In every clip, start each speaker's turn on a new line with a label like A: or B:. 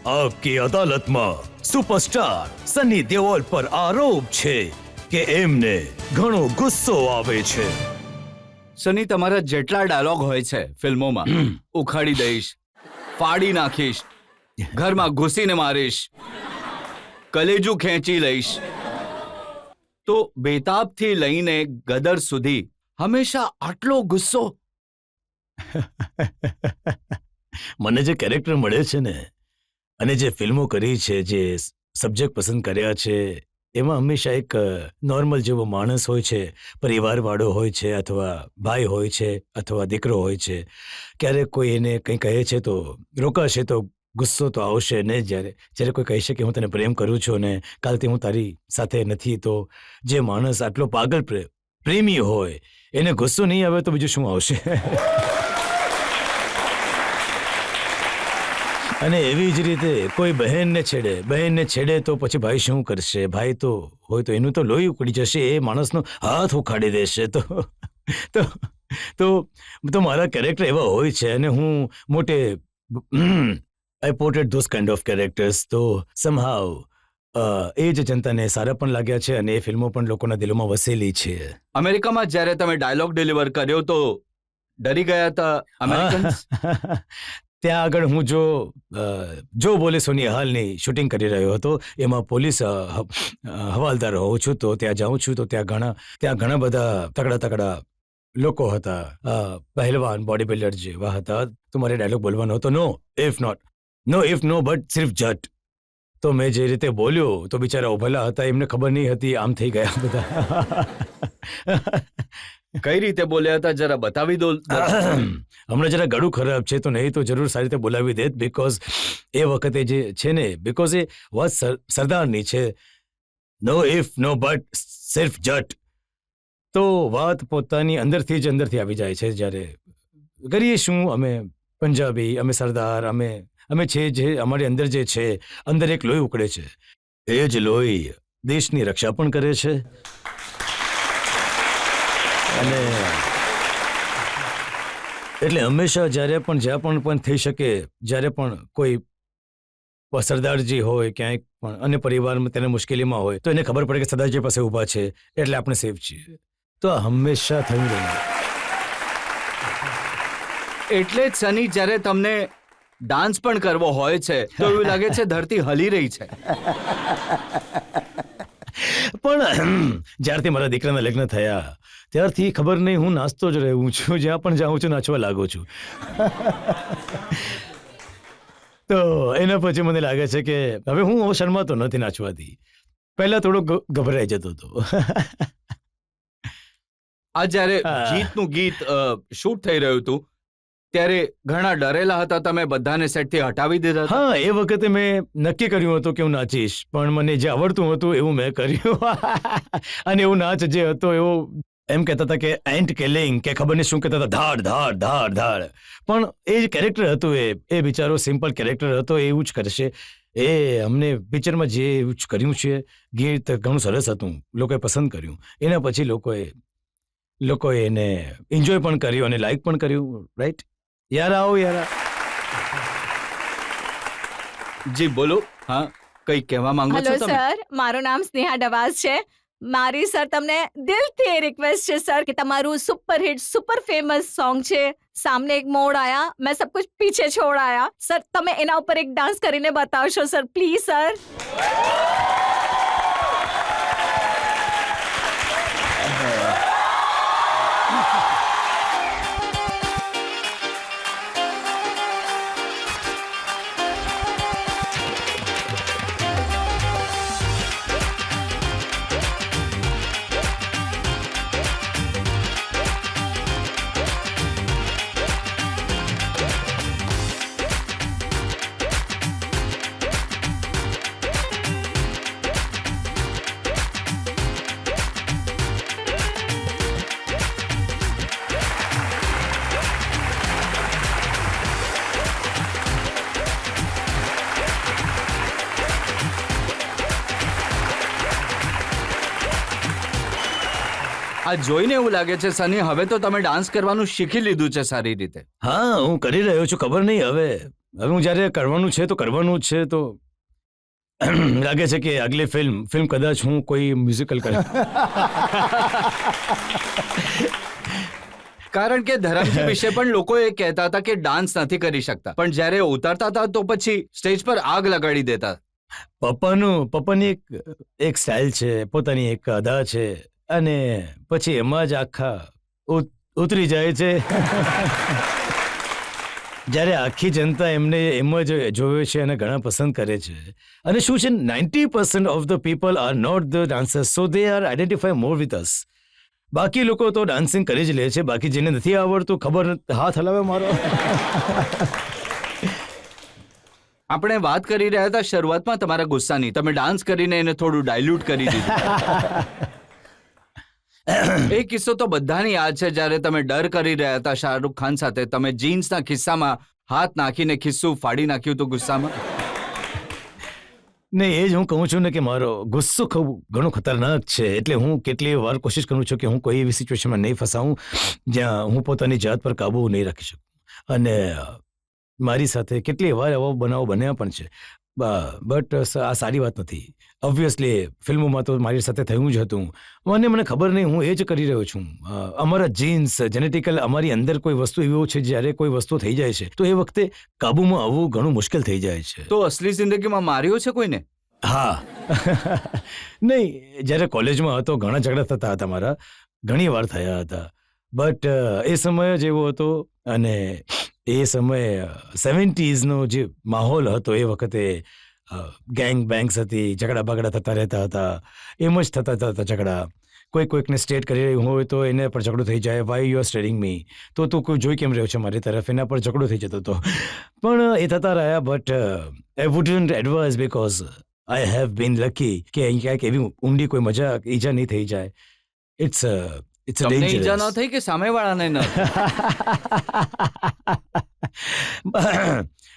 A: આપકી અદાલતમાં સુપરસ્ટાર સની દેઓલ પર આરોપ છે કે એમને ઘણો ગુસ્સો આવે છે.
B: સની, તમારા જેટલા ડાયલોગ હોય છે ફિલ્મોમાં, ઉખાડી દઈશ, ફાડી નાખીશ, ઘરમાં ઘૂસીને મારીશ, કલેજું ખેંચી લઈશ, તો બેતાબથી લઈને ગદર સુધી હંમેશા આટલો ગુસ્સો.
A: મને જે કેરેક્ટર મળે છે ને, અને જે ફિલ્મો કરી છે, જે સબ્જેક્ટ પસંદ કર્યા છે, એમાં હંમેશા એક નોર્મલ જેવો માણસ હોય છે, પરિવારવાળો હોય છે, અથવા ભાઈ હોય છે, અથવા દીકરો હોય છે. ક્યારેક કોઈ એને કંઈ કહે છે તો રોકાશે, તો ગુસ્સો તો આવશે ને. જ્યારે કોઈ કહે છે કે હું તને પ્રેમ કરું છું અને કાલથી હું તારી સાથે નથી, તો જે માણસ આટલો પાગલ પ્રેમી હોય એને ગુસ્સો નહીં આવે તો બીજું શું આવશે. અને એવી જ રીતે કોઈ બહેનને છેડે તો પછી ભાઈ શું કરશે? ભાઈ તો હોય તો એનું તો લોહી ઉકળી જશે, એ માણસનો હાથ ઉખાડી દેશે. તો મારા કેરેક્ટર એવા હોય છે, અને હું મોટે I portray those kind of characters. તો સમહાવ એ જ જનતાને સારા પણ લાગ્યા છે, અને એ ફિલ્મો પણ લોકોના દિલોમાં વસેલી છે.
B: અમેરિકામાં જ્યારે તમે ડાયલોગ ડિલિવર કર્યો તો ડરી ગયા હતા અમેરિકન્સ?
A: ત્યાં આગળ હું જો બોલે સોની હાલની શૂટિંગ કરી રહ્યો હતો, એમાં પોલીસ હવાલદાર હોઉં છું. તો ત્યાં જાઉં છું તો ત્યાં ઘણા બધા તગડા લોકો હતા, પહેલવાન બોડી બિલ્ડર જેવા હતા. તો મારે ડાયલોગ બોલવાનો હતો, નો ઇફ નો બટ સિર્ફ જટ. તો મેં જે રીતે બોલ્યો તો બિચારા ઉભેલા હતા, એમને ખબર નહીં હતી, આમ થઈ ગયા બધા.
B: કઈ રીતે બોલ્યા હતા જરા બતાવી દો.
A: હમણાં જરા ગળું ખરાબ છે, તો નહીં તો જરૂર સારી રીતે બોલાવી દેત. બીકોઝ એ વખતે જે છે ને, બીકોઝ એ વાત સરદારની છે, નો ઇફ નો બટ સિર્ફ જટ. તો વાત પોતાની અંદરથી આવી જાય છે. જ્યારે કરીએ શું, અમે પંજાબી, અમે સરદાર, અમે છે જે અમારી અંદર જે છે, અંદર એક લોહી ઉકળે છે. એ જ લોહી દેશની રક્ષા પણ કરે છે. અને એટલે હંમેશા જ્યાં પણ થઈ શકે, જ્યારે પણ કોઈ સરદારજી હોય ક્યાંય પણ, અને પરિવારમાં તેને મુશ્કેલીમાં હોય, તો એને ખબર પડે કે સરદારજી પાસે ઊભા છે, એટલે આપણે સેફ છીએ. તો આ હંમેશા થયું રહ્યું.
B: એટલે જ સની, જ્યારે તમને ડાન્સ પણ કરવો હોય છે તો એવું લાગે છે ધરતી હલી રહી છે.
A: પણ જ્યારથી મારા દીકરાના લગ્ન થયા ત્યારથી ખબર નહીં, હું નાચતો જ રહું છું. જ્યાં પણ જાઉં છું નાચવા લાગુ છું. તો એના પછી મને લાગે છે કે હવે હું શરમાતો નથી નાચવાથી. પહેલા થોડો ગભરાઈ જતો હતો.
B: આ જ્યારે ગીતનું ગીત શૂટ થઈ રહ્યું હતું ત્યારે ઘણા ડરેલા હતા તમે? બધાને સેટથી હટાવી દીધા?
A: હા, એ વખતે મેં નક્કી કર્યું હતું કે હું નાચીશ, પણ મને જે આવડતું હતું એવું મેં કર્યું. અને એવું નાચ જે હતો એવો એમ કહેતા હતા કે એન્ટ કિલિંગ, કે ખબર નહીં શું કહેતા હતા, ધાડ. પણ એ જ કેરેક્ટર હતું, એ બિચારો સિમ્પલ કેરેક્ટર હતો, એવું જ કરશે. એ અમને પિક્ચરમાં જે એવું જ કર્યું છે. ગીત ઘણું સરસ હતું, લોકોએ પસંદ કર્યું. એના પછી લોકોએ એને એન્જોય પણ કર્યું અને લાઈક પણ કર્યું. રાઈટ યાર, આવો યાર.
B: જી બોલો. હા, કઈ કહેવા માંગો છો તમે?
C: સર, મારું નામ સ્નેહા ડવાઝ છે. મારી સર તમને દિલથી રિક્વેસ્ટ છે સર કે તમારું super hit super famous song છે સામને એક મોડ આયા મેં સબ કુછ પીછે છોડ આયા, સર તમે એના ઉપર એક ડાન્સ કરીને બતાવશો સર, પ્લીઝ સર.
B: આ જોઈને એવું લાગે છે સની હવે તો તમે ડાન્સ કરવાનું શીખી લીધું છે સારી રીતે.
A: હા, હું કરી રહ્યો છું. ખબર નહીં હવે હવે હું જ્યારે કરવાનું છે તો કરવાનું જ છે, તો લાગે છે કે આગલી ફિલ્મ કદાચ હું કોઈ મ્યુઝિકલ કરે.
B: કારણ કે ધરમજી વિશે પણ લોકો એ કહેતા હતા કે ડાન્સ નથી કરી શકતા, પણ જ્યારે ઉતરતા હતા તો પછી સ્ટેજ પર આગ લગાડી દેતા.
A: પપ્પાની એક સ્ટાઇલ છે, પોતાની એક અદા છે, અને પછી એમાં જ આખા ઉતરી જાય છે. જ્યારે આખી જનતા એમને એમ જ જોવે છે અને ઘણા પસંદ કરે છે. અને શું છે, 90% of the people are not the dancers, so they are identify more with us. બાકી લોકો તો ડાન્સિંગ કરી જ લે છે, બાકી જેને નથી આવડતું ખબર હાથ હલાવે મારો.
B: આપણે વાત કરી રહ્યા હતા શરૂઆતમાં તમારા ગુસ્સાની, તમે ડાન્સ કરીને એને થોડું ડાયલ્યુટ કરી દીધું. એ કિસ્સો તો બધાને યાદ છે, જ્યારે તમે ડર કરી રહ્યા હતા શાહરૂખ ખાન સાથે, તમે જીન્સના ખિસ્સામાં હાથ નાખીને ખિસ્સું ફાડી નાખ્યું હતું ગુસ્સામાં.
A: નહીં, એ જ હું કહું છું ને કે મારો ગુસ્સો ખૂબ ઘણો ખતરનાક છે. એટલે હું કેટલી વાર કોશિશ કરું છું કે હું કોઈ એવી સિચ્યુએશનમાં નહીં ફસાવું જ્યાં હું પોતાની જાત પર કાબુ નહીં રાખી શકું. અને મારી સાથે કેટલી વાર આવા બનાવો બન્યા પણ છે, બટ આ સારી વાત નથી. ઓબ્વિયસલી ફિલ્મોમાં તો મારી સાથે થયું જ હતું. મને ખબર નહીં, હું એ જ કરી રહ્યો છું. અમારા જીન્સ જેનેટિકલ, અમારી અંદર કોઈ વસ્તુ એવી છે, જ્યારે કોઈ વસ્તુ થઈ જાય છે તો એ વખતે કાબુમાં આવવું ઘણું મુશ્કેલ થઈ જાય છે.
B: તો અસલી જિંદગીમાં માર્યો છે કોઈને?
A: હા. નહીં, જ્યારે કોલેજમાં હતો ઘણા ઝઘડા થતા હતા મારા, ઘણી વાર થયા હતા. બટ એ સમય જ એવો હતો, અને એ સમયે 70s જે માહોલ હતો એ વખતે ગેંગ બેંગ્સ હતી, ઝઘડા બગડા થતા રહેતા હતા, એમ જ થતા હતા ઝઘડા. કોઈકને સ્ટેટ કરી રહ્યું હોય તો એને પર ઝઘડો થઈ જાય, વાય યુ આર સ્ટેરિંગ મી, તો તું કોઈ જોઈ કેમ રહ્યો છે મારી તરફ, એના પર ઝઘડો થઈ જતો હતો. પણ એ થતા રહ્યા, but I wouldn't advise because I have been lucky કે અહીં ક્યાંક એવી ઊંડી કોઈ ઈજા નહીં થઈ જાય. ઇટ્સ
B: તમને ઈજા ન થઈ કે સામેવાળાને ન?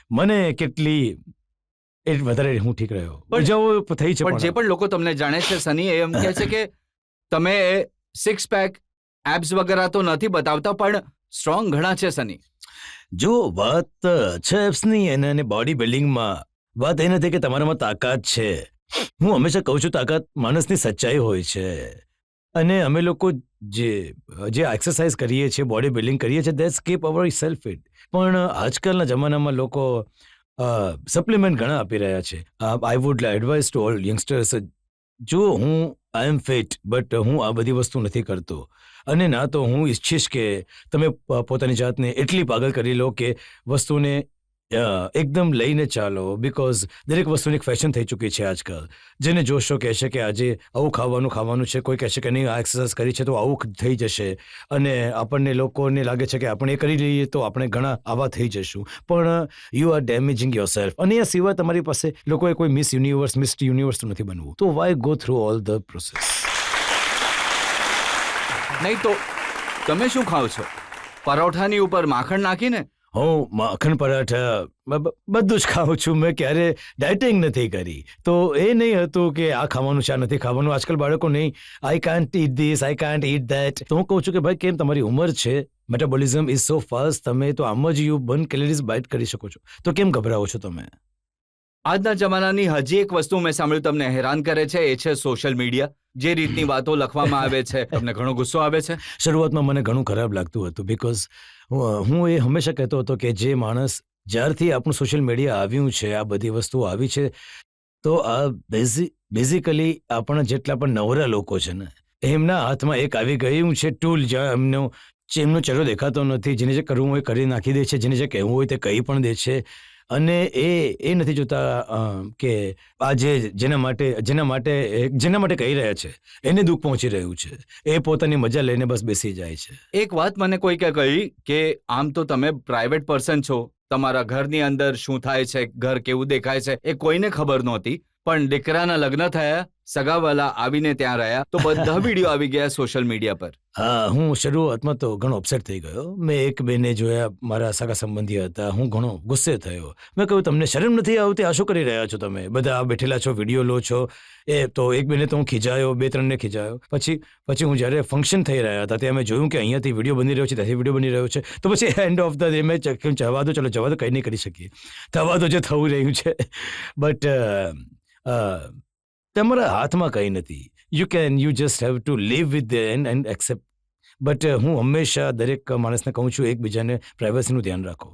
A: મને કેટલી વધારે હું ઠીક રહ્યો, પણ થઈ છે.
B: પણ જે પણ લોકો તમને જાણે છે સની, એ એમ કહે છે કે તમે સિક્સ પેક એબ્સ વગેરે તો નથી બતાવતા, પણ સ્ટ્રોંગ ઘણા છે સની.
A: જો વાત છે એબ્સની અને બોડી બિલ્ડિંગમાં, વાત એ નથી કે તમારામાં તાકાત છે. હું હંમેશા કહું છું તાકાત માણસની સચ્ચાઈ હોય છે. અને અમે લોકો જે એક્સરસાઇઝ કરીએ છીએ, બોડી બિલ્ડિંગ કરીએ છીએ, that's keep our self fit. પણ આજકાલના જમાનામાં લોકો સપ્લિમેન્ટ ઘણા આપી રહ્યા છે. I would advise to all youngsters, જો હું આઈ એમ ફિટ, બટ હું આ બધી વસ્તુ નથી કરતો. અને ના તો હું ઈચ્છીશ કે તમે પોતાની જાતને એટલી પાગલ કરી લો કે વસ્તુને એકદમ લઈને ચાલો, બિકોઝ દરેક વસ્તુની એક ફેશન થઈ ચૂકી છે આજકાલ. જેને જોશો કહેશે કે આજે આવું ખાવાનું છે, કોઈ કહેશે કે નહીં આ એક્સરસાઇઝ કરી છે તો આવું થઈ જશે, અને આપણને લોકોને લાગે છે કે આપણે એ કરી લઈએ તો આપણે ઘણા આવા થઈ જશું. પણ you are damaging your self. અને એ સિવાય તમારી પાસે લોકોએ કોઈ મિસ યુનિવર્સ તો નથી બનવું, તો why go through all the process?
B: નહીં તો તમે શું ખાઓ છો? પરોઠાની ઉપર માખણ નાખીને?
A: હું માખણ પરાઠા બધું જ ખાઉં છું. મેં ક્યારે ડાયટિંગ નથી કરી, તો એ નહીં હતું કે આ ખાવાનું છે આ નથી ખાવાનું. આજકાલ બાળકો નહીં, I can't eat this, I can't eat that. તો હું કહું છું કે ભાઈ કેમ, તમારી ઉંમર છે, મેટાબોલિઝમ ઇઝ સો ફાસ્ટ, તમે તો આમ જ યુ 1 કેલરીઝ બાઇટ કરી શકો છો, તો કેમ ગભરાવો છો તમે?
B: આજના જમાનાની હજી એક વસ્તુ મેં સાંભળ્યું તમને હેરાન કરે છે, એ છે સોશિયલ મીડિયા. જે રીતની વાતો લખવામાં આવે છે, તમને ઘણો ગુસ્સો આવે છે?
A: શરૂઆતમાં મને ઘણું ખરાબ લાગતું હતું, બિકોઝ હું એ હંમેશા કહેતો હતો કે જે માણસ જ્યારથી આપણું સોશિયલ મીડિયા આવ્યું છે, આ બધી વસ્તુઓ આવી છે, તો આ બેઝિકલી આપણા જેટલા પણ નવરા લોકો છે ને, એમના હાથમાં એક આવી ગયું છે ટૂલ, જ્યાં એમનો ચહેરો દેખાતો નથી, જેને જે કરવું હોય કરી નાખી દે છે, જેને જે કહેવું હોય તે કહી પણ દે છે. અને એ નથી જોતા કે આ જેના માટે કહી રહ્યા છે એને દુઃખ પહોંચી રહ્યું છે. એ પોતાની મજા લઈને બસ બેસી જાય છે.
B: એક વાત મને કોઈકે કહી કે આમ તો તમે પ્રાઇવેટ પર્સન છો, તમારા ઘરની અંદર શું થાય છે, ઘર કેવું દેખાય છે, એ કોઈને ખબર નહોતી, પણ દીકરાના લગ્ન થયા, સગાવાલા આવીને ત્યાં રહ્યા તો બધા વિડીયો આવી ગયા સોશિયલ મીડિયા પર.
A: હા, હું શરૂઆતમાં તો ઘણો અપસેટ થઈ ગયો. મેં એક બેને જોયા, મારા સગા સંબંધી હતા. હું ઘણો ગુસ્સે થયો. મેં કહ્યું, તમને શરમ નથી આવતી? આ શું કરી રહ્યા છો તમે? બધા આ બેઠેલા છો, વિડીયો લો છો. એ તો એક બેને તો હું ખીજાયો, 2-3ને ખીજાયો. પછી હું જ્યારે ફંક્શન થઈ રહ્યા હતા ત્યાં મેં જોયું કે અહીંયાથી વિડીયો બની રહ્યો છે, ત્યાંથી વિડીયો બની રહ્યો છે. તો પછી એન્ડ ઓફ ધ ડે મેં કહ્યું, જવા દો, ચલો જવા દો, કંઈ નહીં કરી શકીએ, થવા દો જે થવું રહ્યું છે. બટ તમારા હાથમાં કંઈ નથી. You just have to live with and accept. But હું હંમેશા દરેક માણસને કહું છું, એકબીજાને પ્રાઇવસીનું ધ્યાન રાખો.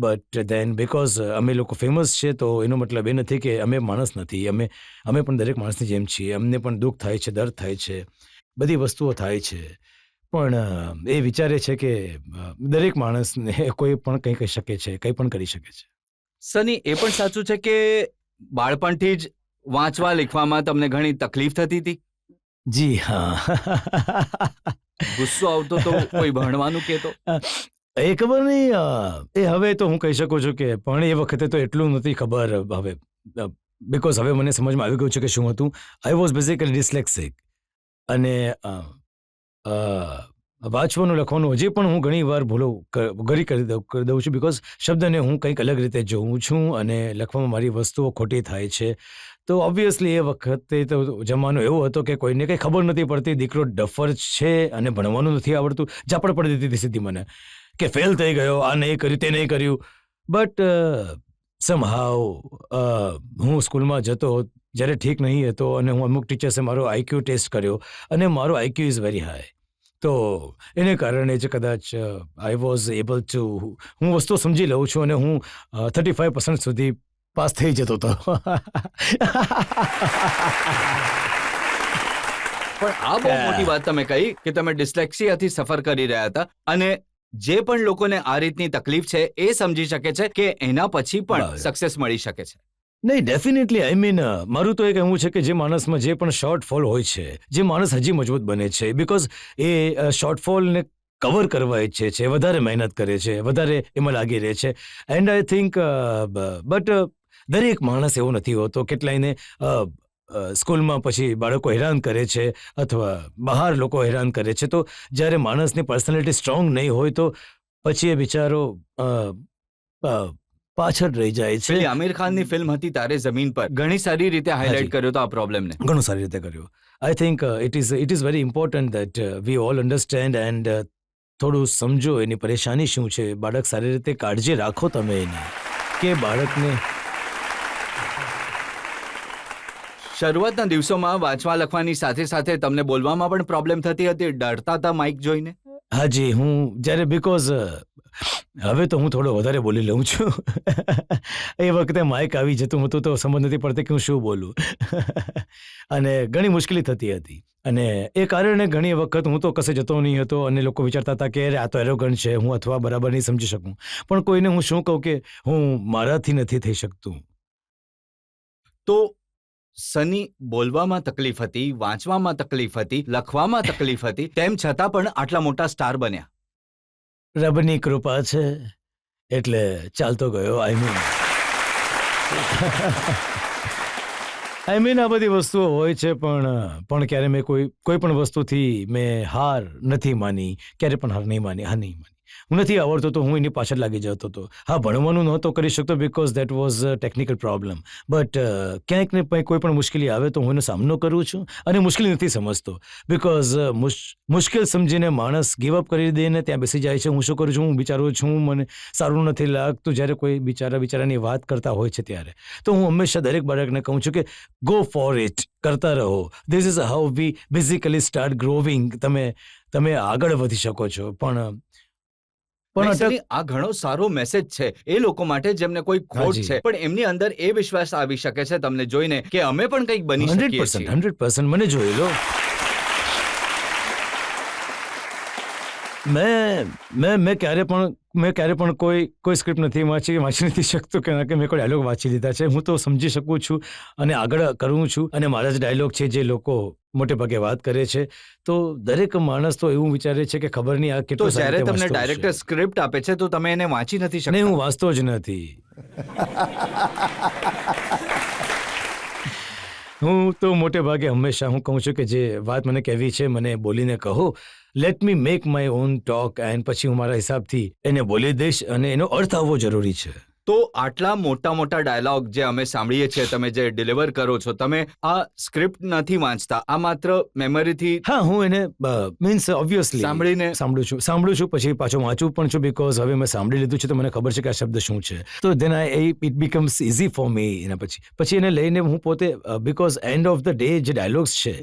A: બટ દેન બિકોઝ અમે લોકો ફેમસ છે તો એનો મતલબ એ નથી કે અમે માણસ નથી. અમે પણ દરેક માણસની જેમ છીએ. અમને પણ દુઃખ થાય છે, દર્દ થાય છે, બધી વસ્તુઓ થાય છે. પણ એ વિચારે છે કે દરેક માણસને કોઈ પણ કંઈ કહી શકે છે, કંઈ પણ કરી શકે છે.
B: સની, એ પણ સાચું છે કે બાળપણથી જ વાંચવા લખવામાં તમને ઘણી તકલીફ થતી હતી?
A: જી હા.
B: ગુસ્સો આવતો તો કોઈ ભણવાનું કહેતો?
A: એ ખબર નહીં. એ હવે તો હું કહી શકું છું કે પણ એ વખતે તો એટલું નથી ખબર હવે. બિકોઝ હવે મને સમજમાં આવી ગયું છે કે શું હતું. I was basically dyslexic. અને વાંચવાનું લખવાનું હજી પણ હું ઘણી વાર ભૂલો કરી દઉં છું. બિકોઝ શબ્દને હું કંઈક અલગ રીતે જોઉં છું અને લખવામાં મારી વસ્તુઓ ખોટી થાય છે. તો ઓબ્વિયસલી એ વખતે તો જમાનો એવો હતો કે કોઈને કંઈ ખબર નથી પડતી. દીકરો ડફર છે અને ભણવાનું નથી આવડતું. ઝાપડ પડી દીધી સીધી મને કે ફેલ થઈ ગયો, આ નહીં કર્યું, તે નહીં કર્યું. બટ સમહાવ હું સ્કૂલમાં જતો જ્યારે ઠીક નહીં હતો અને હું અમુક ટીચર્સે મારો આઈક્યુ ટેસ્ટ કર્યો અને મારો આઈક્યુ ઇઝ વેરી હાઈ. તો એને કારણે જ કદાચ આઈ વોઝ એબલ ટુ, હું વસ્તુઓ સમજી લઉં છું અને હું 35% સુધી પાસ થઈ જતો હતો.
B: પણ આ બહુ મોટી વાત તમે કહી કે તમે ડિસ્લેક્સિયાથી સફર કરી રહ્યા હતા અને જે પણ લોકોને આ રીતની તકલીફ છે એ સમજી શકે છે કે એના પછી પણ સક્સેસ મળી શકે છે.
A: નહીં, ડેફિનેટલી. આઈ મીન મારું તો એ કહેવું છે કે જે માણસમાં જે પણ શોર્ટફોલ હોય છે, જે માણસ હજી મજબૂત બને છે, બિકોઝ એ શોર્ટફોલને કવર કરવા ઈચ્છે છે, વધારે મહેનત કરે છે, વધારે એમાં લાગી રહે છે. એન્ડ આઈ થિંક બટ દરેક માણસ એવો નથી હોતો. કેટલાયને સ્કૂલમાં પછી બાળકો હેરાન કરે છે અથવા બહાર લોકો હેરાન કરે છે. તો જ્યારે માણસની પર્સનાલિટી સ્ટ્રોંગ નહીં હોય તો પછી એ બિચારો પાછળ રહી જાય છે.
B: પેલી આમિર ખાનની ફિલ્મ હતી તારે જમીન પર, ઘણી સારી રીતે હાઇલાઇટ કર્યો તો આ પ્રોબ્લેમને.
A: ઘણું સારી રીતે કર્યું. I think it is very important that we all understand and થોડું સમજો એની પરેશાની શું છે. બાળક સારી રીતે કાળજી રાખો તમે એની, કે બાળકને
B: શરૂઆતના દિવસોમાં વાંચવા લખવાની સાથે સાથે તમને બોલવામાં પણ પ્રોબ્લેમ થતી હતી? ડરતા હતા માઇક જોઈને?
A: હાજી, હું જ્યારે બિકોઝ હવે તો હું થોડો વધારે બોલી લઉં છું. એ વખતે માઇક આવી જતું હતું તો સમજ નથી પડતી કે હું શું બોલું. અને ઘણી મુશ્કેલી થતી હતી. અને એ કારણે ઘણી વખત હું તો કશે જતો નહીં હતો અને લોકો વિચારતા હતા કે આ તો એરોગન્ટ છે, હું અથવા બરાબર નહીં સમજી શકું. પણ કોઈને હું શું કહું કે હું મારાથી નથી થઈ શકતું.
B: તો સની, બોલવામાં તકલીફ હતી, વાંચવામાં તકલીફ હતી, લખવામાં તકલીફ હતી, તેમ છતાં પણ આટલા મોટા સ્ટાર બન્યા.
A: રબની કૃપા છે એટલે ચાલતો ગયો. આઈ મીન આ બધી વસ્તુઓ હોય છે પણ ક્યારે મેં કોઈ પણ વસ્તુથી મેં હાર નથી માની. ક્યારે પણ હાર નહીં માની. હું નથી આવડતો તો હું એની પાછળ લાગી જતો હતો. હા, ભણવાનું નહોતો કરી શકતો because that was technical problem. But ક્યાંક ને કોઈ પણ મુશ્કેલી આવે તો હું એનો સામનો કરું છું અને મુશ્કેલી નથી સમજતો. બિકોઝ મુશ્કેલ સમજીને માણસ ગીવ અપ કરી દઈને ત્યાં બેસી જાય છે. હું શું કરું છું, હું વિચારું છું, મને સારું નથી લાગતું. જ્યારે કોઈ બિચારાની વાત કરતા હોય છે ત્યારે તો હું હંમેશા દરેક બાળકને કહું છું કે ગો ફોર ઇટ, કરતા રહો. This is how we basically start growing. તમે આગળ વધી શકો છો. પણ
B: આ ઘણો સારો મેસેજ છે એ લોકો માટે જેમને કોઈ ખોટ છે પણ એમની અંદર એ વિશ્વાસ આવી શકે છે તમને જોઈને કે અમે પણ કંઈક બની શકીએ છીએ.
A: 100% મને જોઈ લો. મેં ક્યારે પણ કોઈ સ્ક્રિપ્ટ નથી વાંચી નથી શકતો કે મેં કોઈ ડાયલોગ વાંચી લીધા છે. હું તો સમજી શકું છું અને આગળ કરું છું. અને મારા જ ડાયલોગ છે જે લોકો મોટે ભાગે વાત કરે છે. તો દરેક માણસ તો એવું વિચારે છે કે ખબર નહીં આ કેટલો.
B: તો જ્યારે તમને ડાયરેક્ટર સ્ક્રિપ્ટ આપે છે તો તમે એને વાંચી નથી શકતા?
A: નહીં, હું વાંચતો જ નથી. હું તો મોટે ભાગે હંમેશા હું કહું છું કે જે વાત મને કહેવી છે મને બોલીને કહો. Let me make my own talk and પછી હું મારા હિસાબથી એને બોલી દઈશ અને એનો અર્થ આવવો જરૂરી છે.
B: તો આટલા મોટા મોટા ડાયલોગ જે અમે સાંભળીએ છીએ તમે જે ડિલિવર કરો છો, તમે આ સ્ક્રિપ્ટ નથી વાંચતા, આ માત્ર મેમરીથી
A: હા, હું એને મીન્સ ઓબ્વિયસલી
B: સાંભળીને
A: સાંભળું છું પછી પાછું વાંચું પણ છું બીકોઝ હવે મેં સાંભળી લીધું છે તો મને ખબર છે કે આ શબ્દ શું છે. તો then it becomes easy for me. એના પછી એને લઈને હું પોતે because end of the day જે ડાયલોગ્સ છે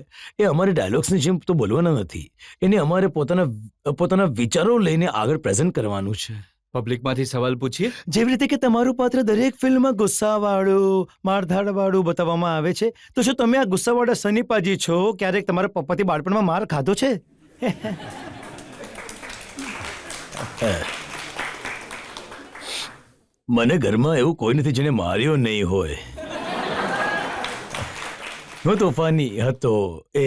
A: એ અમારે ડાયલોગ્સની જેમ તો બોલવાના નથી. એને અમારે પોતાના વિચારો લઈને આગળ પ્રેઝન્ટ કરવાનું છે.
B: પબ્લિકમાંથી સવાલ પૂછીએ.
A: જેવી રીતે કે તમારું પાત્ર દરેક ફિલ્મમાં ગુસ્સાવાળું મારધાડવાળું બતાવવામાં આવે છે, તો શું તમે આ ગુસ્સાવાળા સનીપાજી છો? ક્યારેક તમારા પપ્પાથી બાળપણમાં માર ખાધો છે? મને ઘરમાં એવું કોઈ નથી જેને માર્યો નહીં હોય. હું તોફાની હતો એ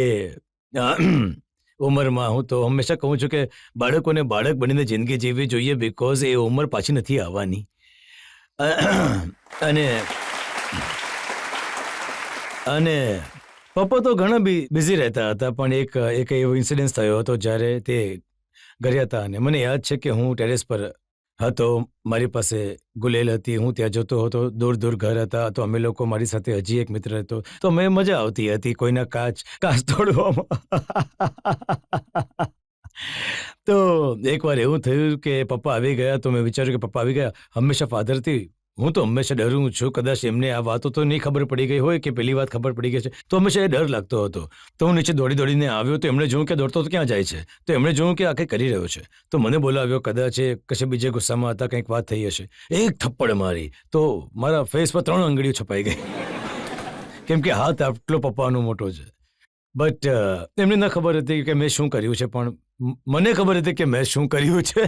A: ઉંમરમાં. હું તો હંમેશા કહું છું કે બાળકોને બાળક બનીને જિંદગી જીવવી જોઈએ બીકોઝ એ ઉંમર પાછી નથી આવવાની. અને પપ્પા તો ઘણા બિઝી રહેતા હતા પણ એક એવો ઇન્સિડન્સ થયો હતો જ્યારે તે ઘરે હતા અને મને યાદ છે કે હું ટેરેસ પર હતો, મારી પાસે ગુલેલ હતી, હું ત્યાં જતો હતો, દૂર દૂર ઘર હતા, તો અમે લોકો મારી સાથે હજી એક મિત્ર હતો, તો મેં મજા આવતી હતી કોઈના કાચ તોડવામાં. તો એકવાર એવું થયું કે પપ્પા આવી ગયા તો મેં વિચાર્યું કે પપ્પા આવી ગયા. હંમેશા ફાધરથી હું તો હંમેશા ડરું છું, કદાચ એમને આ વાતો તો નહીં ખબર પડી ગઈ હોય કે પેલી વાત ખબર પડી ગઈ છે તો હંમેશા એ ડર લાગતો હતો. તો હું નીચે દોડીને આવ્યો તો એમણે જોયું કે દોડતો તો ક્યાં જાય છે, તો એમણે જોયું કે આ કંઈક કરી રહ્યો છે, તો મને બોલાવ્યો. કદાચ એ કશે બીજે ગુસ્સામાં હતા, કંઈક વાત થઈ હશે, એક થપ્પડ મારી તો મારા ફેસ પર 3 આંગળીઓ છપાઈ ગઈ કેમ કે હાથ આટલો પપ્પાનો મોટો છે. બટ એમને ન ખબર હતી કે મેં શું કર્યું છે, પણ મને ખબર હતી કે મેં શું કર્યું છે.